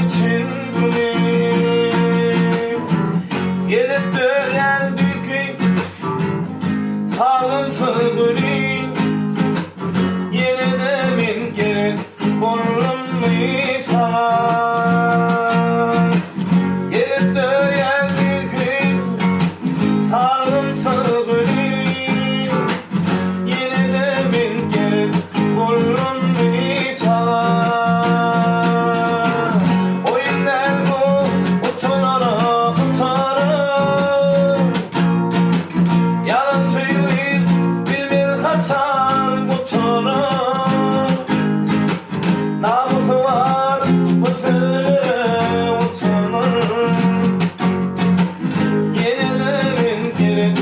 için gelip dönen büyük sağlıntı gülün yine de min gerek bulunmayı sana gelip dönen büyük sağlıntı gülün yine de min gerek bulunmayı sana Yine de min gerek